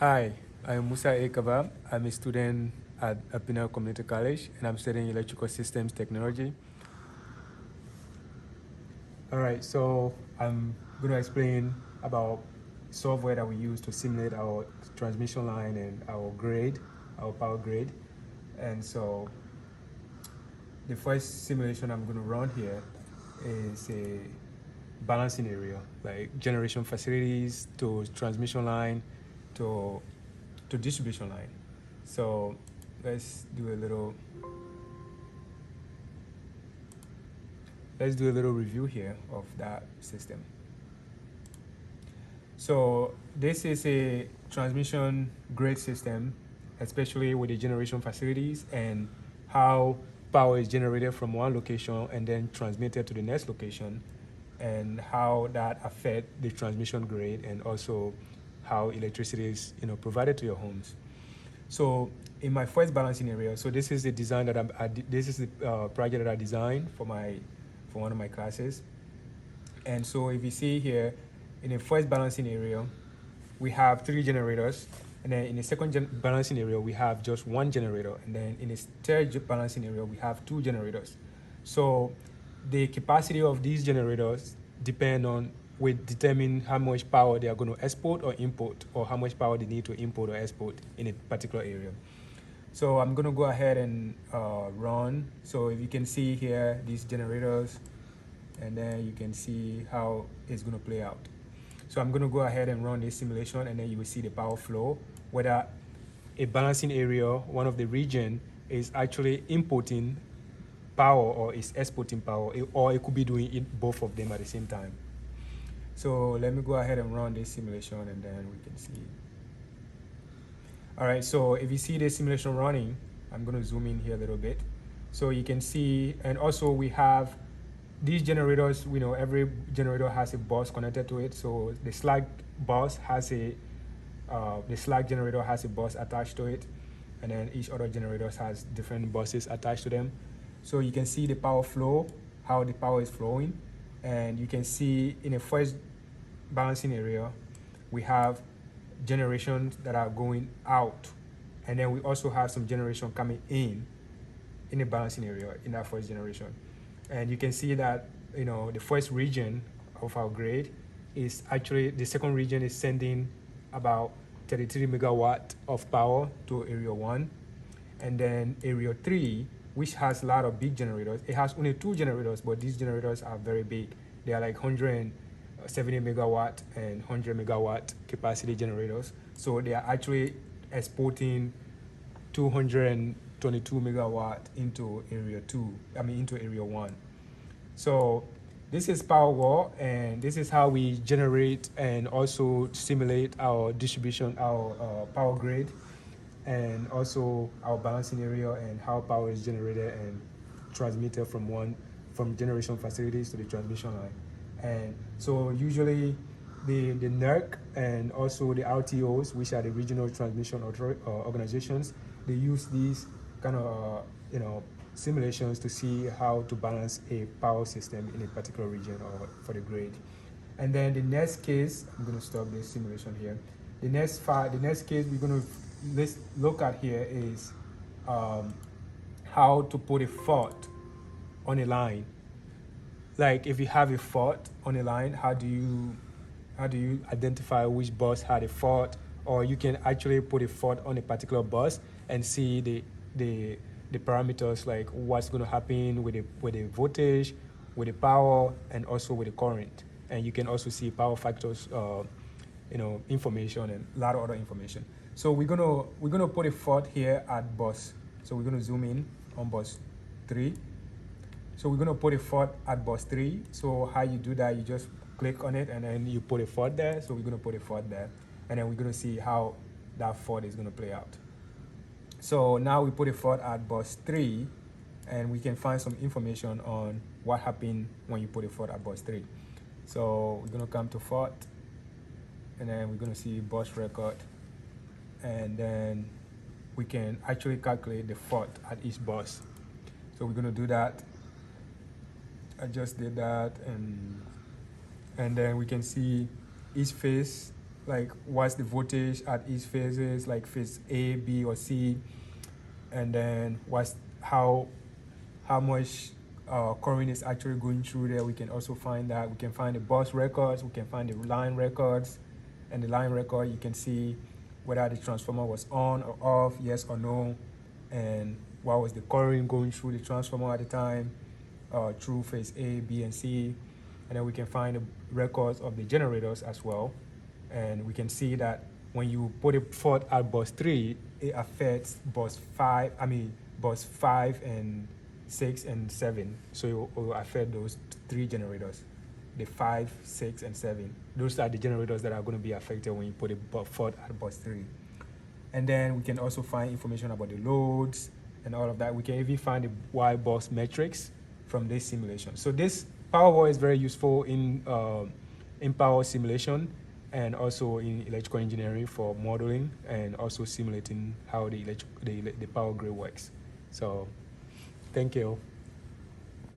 Hi, I'm Musa Ekaba. I'm a student at Apina Community College and I'm studying electrical systems technology. All right, so I'm going to explain about software that we use to simulate our transmission line and our grid, our power grid. And so the first simulation I'm going to run here is a balancing area, like generation facilities to transmission line to distribution line. So let's do a little review here of that system. So this is a transmission grid system, especially with the generation facilities and how power is generated from one location and then transmitted to the next location, and how that affect the transmission grid and also how electricity is provided to your homes. So in my first balancing area, so this is the design that this is the project that I designed for one of my classes. And so if you see here, in the first balancing area, we have 3 generators. And then in the second balancing area, we have just 1 generator. And then in the third balancing area, we have 2 generators. So the capacity of these generators will determine how much power they are going to export or import, or how much power they need to import or export in a particular area. So I'm going to go ahead and run. So if you can see here, these generators, and then you can see how it's going to play out. So I'm going to go ahead and run this simulation, and then you will see the power flow, whether a balancing area, one of the region, is actually importing power or is exporting power, or it could be doing both of them at the same time. So let me go ahead and run this simulation, and then we can see. All right, so if you see this simulation running, I'm going to zoom in here a little bit. So you can see, and also we have these generators, every generator has a bus connected to it. So the slag bus has the slag generator has a bus attached to it, and then each other generators has different buses attached to them. So you can see the power flow, how the power is flowing, and you can see in the first balancing area, we have generations that are going out, and then we also have some generation coming in the balancing area in that first generation. And you can see that the first region of our grid is actually, the second region is sending about 33 megawatt of power to area 1, and then area 3, which has a lot of big generators, it has only 2 generators, but these generators are very big. They are like 170 megawatt and 100 megawatt capacity generators. So they are actually exporting 222 megawatt into area 1. So this is PowerWorld, and this is how we generate and also simulate our distribution, our power grid, and also our balancing area, and how power is generated and transmitted from generation facilities to the transmission line. And so usually the NERC and also the RTOs, which are the regional transmission organizations, they use these kind of simulations to see how to balance a power system in a particular region or for the grid. And then the next case, I'm going to stop this simulation here. The next case we're going to look at here is how to put a fault on a line. Like if you have a fault on a line, how do you identify which bus had a fault? Or you can actually put a fault on a particular bus and see the parameters, like what's going to happen with the voltage, with the power, and also with the current. And you can also see power factors, information, and a lot of other information. So we're gonna put a fault here at bus. So we're gonna zoom in on bus 3. So we're gonna put a fault at bus 3. So how you do that, you just click on it and then you put a fault there. So we're gonna put a fault there, and then we're gonna see how that fault is gonna play out. So now we put a fault at bus 3, and we can find some information on what happened when you put a fault at bus 3. So we're gonna come to fault, and then we're gonna see bus record, and then we can actually calculate the fault at each bus. So we're gonna do that. I just did that, and then we can see each phase like what's the voltage at each phases, like phase A, B, or C, and then how much current is actually going through there. We can also find that. We can find the bus records, we can find the line records, and the line record you can see whether the transformer was on or off, yes or no, and what was the current going through the transformer at the time, through phase A, B, and C. And then we can find the records of the generators as well. And we can see that when you put a fault at bus 3, it affects bus 5 and 6 and 7. So it will affect those 3 generators, the 5, 6, and 7. Those are the generators that are going to be affected when you put a fault at bus 3. And then we can also find information about the loads and all of that. We can even find the Y-box metrics from this simulation. So this PowerWorld is very useful in power simulation and also in electrical engineering for modeling and also simulating how the power grid works. So thank you.